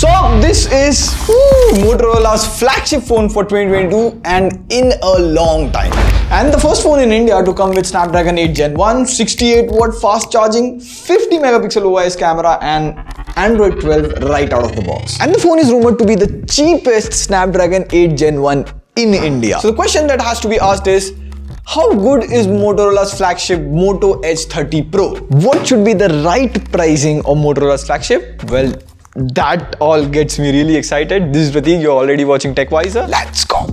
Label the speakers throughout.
Speaker 1: So this is Motorola's flagship phone for 2022 and in a long time. And the first phone in India to come with Snapdragon 8 Gen 1, 68-watt fast charging, 50 megapixel OIS camera and Android 12 right out of the box. And the phone is rumored to be the cheapest Snapdragon 8 Gen 1 in India. So the question that has to be asked is, how good is Motorola's flagship Moto Edge 30 Pro? What should be the right pricing of Motorola's flagship? Well, that all gets me really excited. This is Prateek, you're already watching TechWiser. Let's go!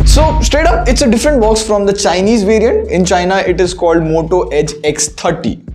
Speaker 1: So straight up, it's a different box from the Chinese variant. In China, it is called Moto Edge X30.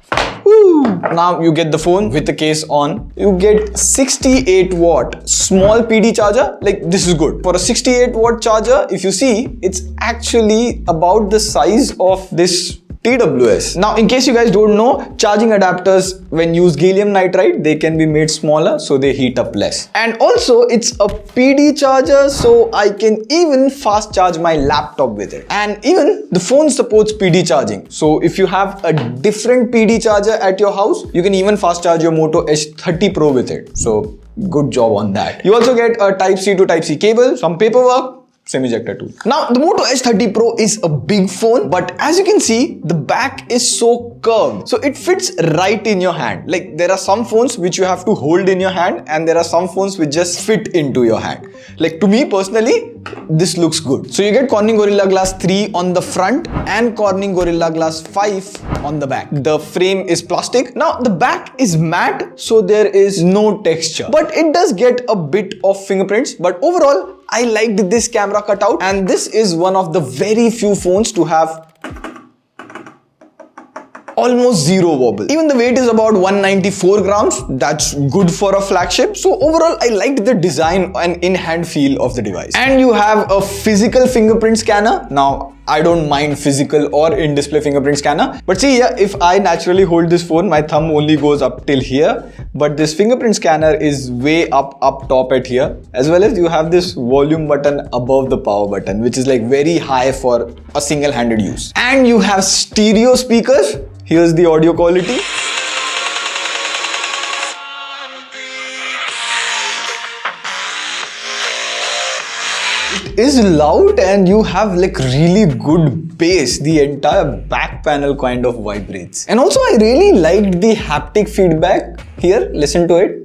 Speaker 1: Now you get the phone with the case on. You get 68-watt small PD charger. Like, this is good. For a 68-watt charger, if you see, it's actually about the size of this TWS. Now, in case you guys don't know, charging adapters, when use gallium nitride, they can be made smaller so they heat up less. And also, it's a PD charger, so I can even fast charge my laptop with it. And even the phone supports PD charging. So if you have a different PD charger at your house, you can even fast charge your Moto Edge 30 Pro with it. So good job on that. You also get a Type-C to Type-C cable, some paperwork, semi-ejector tool. Now, the Moto Edge 30 Pro is a big phone, but as you can see, the back is so curved. So it fits right in your hand. Like, there are some phones which you have to hold in your hand and there are some phones which just fit into your hand. Like, to me personally, this looks good. So you get Corning Gorilla Glass 3 on the front and Corning Gorilla Glass 5 on the back. The frame is plastic. Now, the back is matte, so there is no texture. But it does get a bit of fingerprints. But overall, I liked this camera cutout, and this is one of the very few phones to have almost zero wobble. Even the weight is about 194 grams. That's good for a flagship. So overall, I liked the design and in-hand feel of the device. And you have a physical fingerprint scanner. Now, I don't mind physical or in-display fingerprint scanner. But see here, if I naturally hold this phone, my thumb only goes up till here. But this fingerprint scanner is way up top at here. As well as you have this volume button above the power button, which is like very high for a single-handed use. And you have stereo speakers. Here's the audio quality. It is loud and you have like really good bass. The entire back panel kind of vibrates. And also I really liked the haptic feedback. Here, listen to it.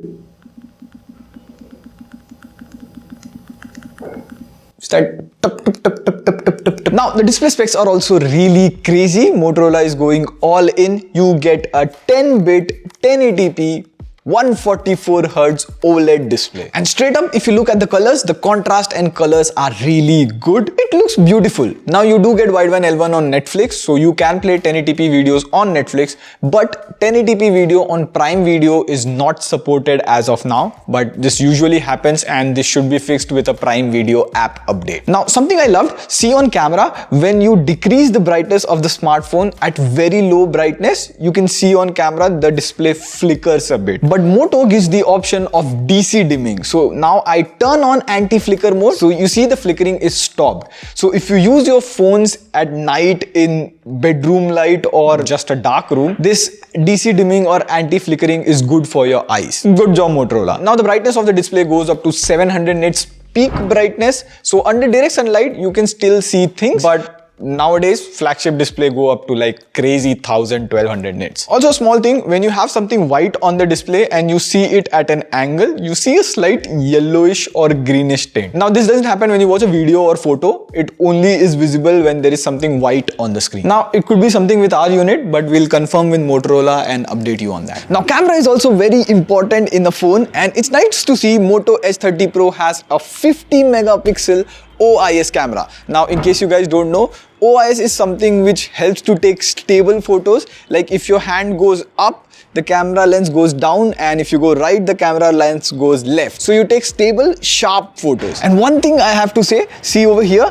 Speaker 1: Start tup, tup, tup, tup, tup, tup, tup, tup. Now the display specs are also really crazy. Motorola is going all in. You get a 10-bit 1080p 144Hz OLED display. And straight up, if you look at the colors, the contrast and colors are really good. It looks beautiful. Now you do get wideband L1 on Netflix, so you can play 1080p videos on Netflix, but 1080p video on Prime Video is not supported as of now, but this usually happens and this should be fixed with a Prime Video app update. Now, something I loved, see on camera, when you decrease the brightness of the smartphone at very low brightness, you can see on camera the display flickers a bit. But Moto gives the option of DC dimming. So now I turn on anti-flicker mode. So you see the flickering is stopped. So if you use your phones at night in bedroom light or just a dark room, this DC dimming or anti-flickering is good for your eyes. Good job, Motorola. Now the brightness of the display goes up to 700 nits peak brightness. So under direct sunlight, you can still see things, but nowadays, flagship display go up to like crazy 1000-1200 nits. Also a small thing, when you have something white on the display and you see it at an angle, you see a slight yellowish or greenish tint. Now this doesn't happen when you watch a video or photo. It only is visible when there is something white on the screen. Now it could be something with our unit, but we'll confirm with Motorola and update you on that. Now camera is also very important in the phone, and it's nice to see Moto Edge 30 Pro has a 50 megapixel OIS camera. Now, in case you guys don't know, OIS is something which helps to take stable photos. Like if your hand goes up, the camera lens goes down, and if you go right, the camera lens goes left. So you take stable, sharp photos. And one thing I have to say, see over here,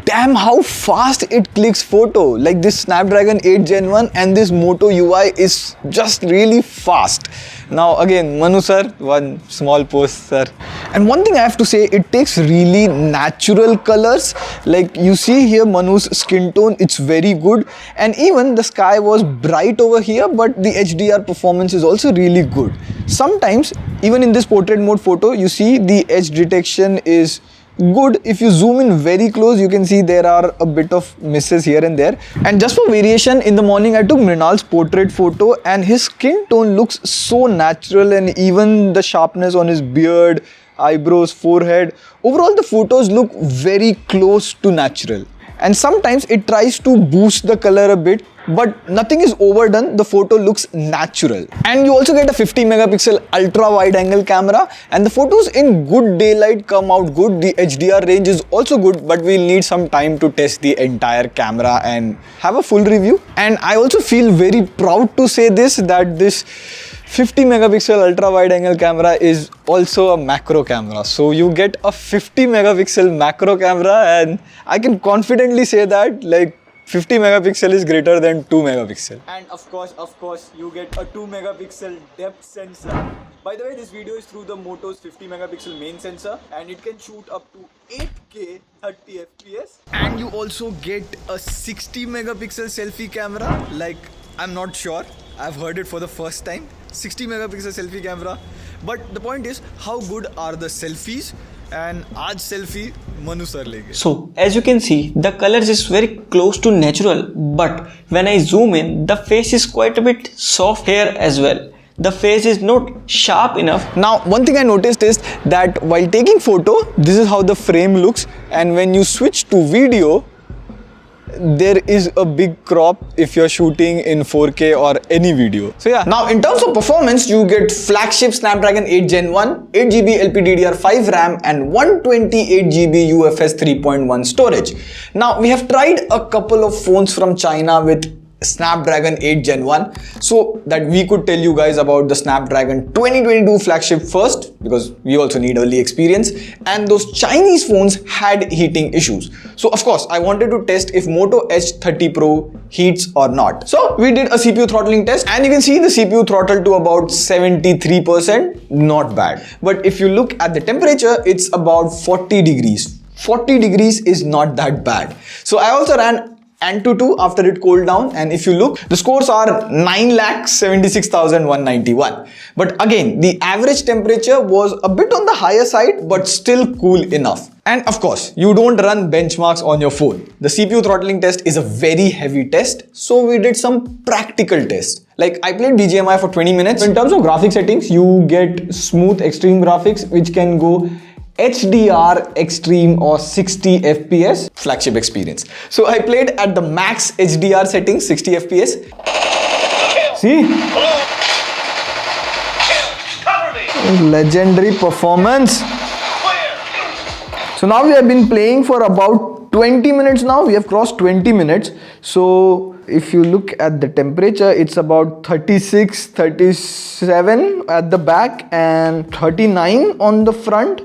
Speaker 1: damn how fast it clicks photo. Like this Snapdragon 8 Gen 1 and this Moto UI is just really fast. Now again, Manu sir, one small post sir. And one thing I have to say, it takes really natural colors. Like you see here Manu's skin tone, it's very good. And even the sky was bright over here, but the HDR performance is also really good. Sometimes, even in this portrait mode photo, you see the edge detection is good. If you zoom in very close, you can see there are a bit of misses here and there. And just for variation, in the morning I took Mrinal's portrait photo and his skin tone looks so natural, and even the sharpness on his beard, eyebrows, forehead, overall the photos look very close to natural. And sometimes it tries to boost the color a bit, but nothing is overdone. The photo looks natural. And you also get a 50 megapixel ultra wide angle camera, and the photos in good daylight come out good. The HDR range is also good, but we'll need some time to test the entire camera and have a full review. And I also feel very proud to say this, that this 50 megapixel ultra wide angle camera is also a macro camera. So you get a 50 megapixel macro camera, and I can confidently say that like 50 megapixel is greater than 2 megapixel. And of course, you get a 2 megapixel depth sensor. By the way, this video is through the Moto's 50 megapixel main sensor, and it can shoot up to 8K 30 FPS. And you also get a 60 megapixel selfie camera. Like, I'm not sure, I've heard it for the first time. 60 megapixel selfie camera. But the point is, how good are the selfies? And aaj selfie Manu sir le gaye.
Speaker 2: So as you can see, the colors is very close to natural, but when I zoom in, the face is quite a bit soft here as well. The face is not sharp enough.
Speaker 1: Now, one thing I noticed is that while taking photo, this is how the frame looks, and when you switch to video, there is a big crop if you're shooting in 4K or any video. So yeah, now in terms of performance, you get flagship Snapdragon 8 Gen 1, 8GB LPDDR5 RAM and 128GB UFS 3.1 storage. Now we have tried a couple of phones from China with Snapdragon 8 Gen 1, so that we could tell you guys about the Snapdragon 2022 flagship first, because we also need early experience, and those Chinese phones had heating issues. So of course I wanted to test if Moto Edge 30 Pro heats or not. So we did a CPU throttling test, and you can see the CPU throttled to about 73%, not bad. But if you look at the temperature, it's about 40 degrees. 40 degrees is not that bad. So I also ran Antutu after it cooled down, and if you look, the scores are 9,76,191. But again, the average temperature was a bit on the higher side, but still cool enough. And of course, you don't run benchmarks on your phone. The CPU throttling test is a very heavy test, so we did some practical tests. Like I played BGMI for 20 minutes. In terms of graphic settings, you get smooth extreme graphics, which can go HDR extreme or 60 FPS flagship experience. So I played at the max HDR settings, 60 FPS. See? Legendary performance. So now we have been playing for about 20 minutes now. We have crossed 20 minutes. So if you look at the temperature, it's about 36, 37 at the back and 39 on the front.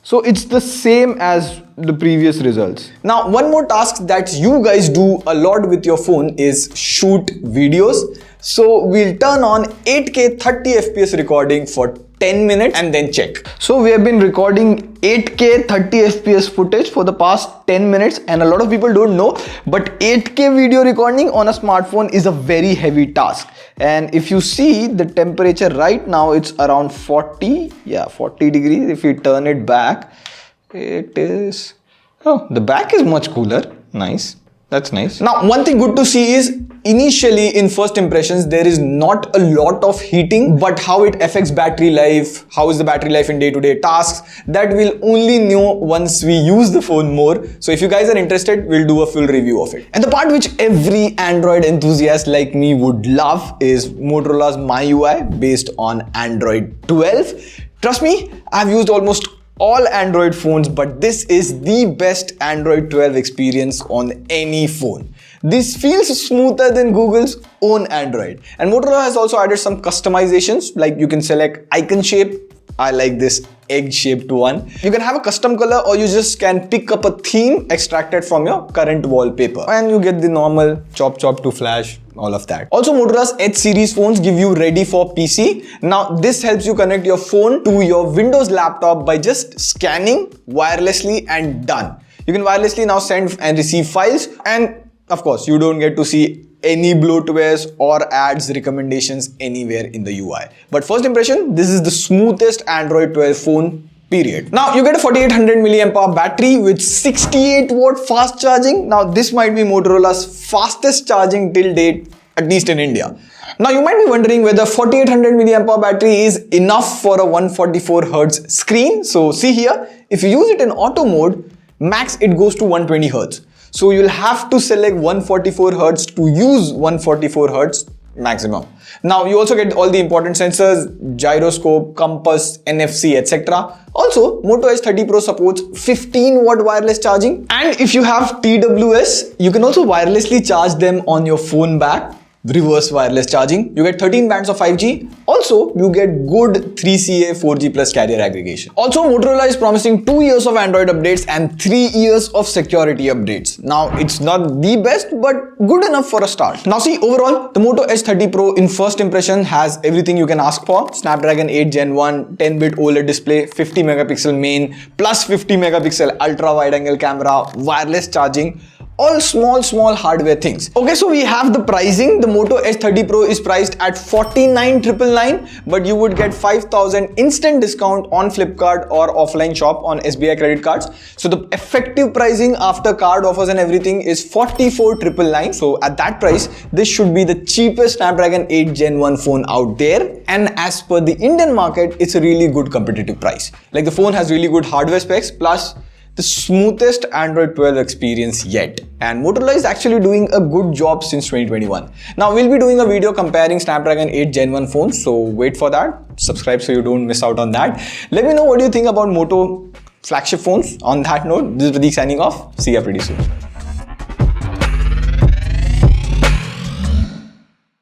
Speaker 1: So it's the same as the previous results. Now, one more task that you guys do a lot with your phone is shoot videos. So we'll turn on 8K 30 FPS recording for 10 minutes and then check. So we have been recording 8K 30 FPS footage for the past 10 minutes, and a lot of people don't know, but 8K video recording on a smartphone is a very heavy task. And if you see the temperature right now, it's around 40 degrees. If we turn it back, it is, oh, the back is much cooler. Nice. That's nice. Now, one thing good to see is initially in first impressions, there is not a lot of heating, but how it affects battery life, how is the battery life in day-to-day tasks, that we'll only know once we use the phone more. So if you guys are interested, we'll do a full review of it. And the part which every Android enthusiast like me would love is Motorola's MyUI based on Android 12. Trust me, I've used almost all Android phones, but this is the best Android 12 experience on any phone. This feels smoother than Google's own Android. And Motorola has also added some customizations, like you can select icon shape, I like this egg-shaped one. You can have a custom color or you just can pick up a theme extracted from your current wallpaper. And you get the normal chop to flash, all of that. Also, Motorola's Edge series phones give you ready for PC. Now, this helps you connect your phone to your Windows laptop by just scanning wirelessly and done. You can wirelessly now send and receive files, and of course, you don't get to see any bloatwares or ads recommendations anywhere in the UI. But first impression, this is the smoothest Android 12 phone, period. Now you get a 4800 mAh battery with 68 watt fast charging. Now this might be Motorola's fastest charging till date, at least in India. Now you might be wondering whether 4800 mAh battery is enough for a 144 Hz screen. So see here, if you use it in auto mode, max it goes to 120 Hz. So you'll have to select 144 Hz to use 144 Hz maximum. Now you also get all the important sensors, gyroscope, compass, NFC, etc. Also, Moto Edge 30 Pro supports 15 watt wireless charging. And if you have TWS, you can also wirelessly charge them on your phone back. Reverse wireless charging. You get 13 bands of 5G. Also, you get good 3CA 4G plus carrier aggregation. Also, Motorola is promising 2 years of Android updates and 3 years of security updates. Now, it's not the best, but good enough for a start. Now see, overall, the Moto Edge 30 Pro in first impression has everything you can ask for. Snapdragon 8 Gen 1, 10-bit OLED display, 50 megapixel main, plus 50 megapixel ultra wide angle camera, wireless charging. All small hardware things. Okay, so we have the pricing. The Moto Edge 30 Pro is priced at 49,999, but you would get 5,000 instant discount on Flipkart or offline shop on SBI credit cards. So the effective pricing after card offers and everything is 44,999. So at that price, this should be the cheapest Snapdragon 8 Gen 1 phone out there. And as per the Indian market, it's a really good competitive price. Like the phone has really good hardware specs, plus the smoothest Android 12 experience yet. And Motorola is actually doing a good job since 2021. Now we'll be doing a video comparing Snapdragon 8 Gen 1 phones, so wait for that. Subscribe so you don't miss out on that. Let me know what you think about Moto flagship phones. On that note, this is Pradeep signing off. See ya pretty soon.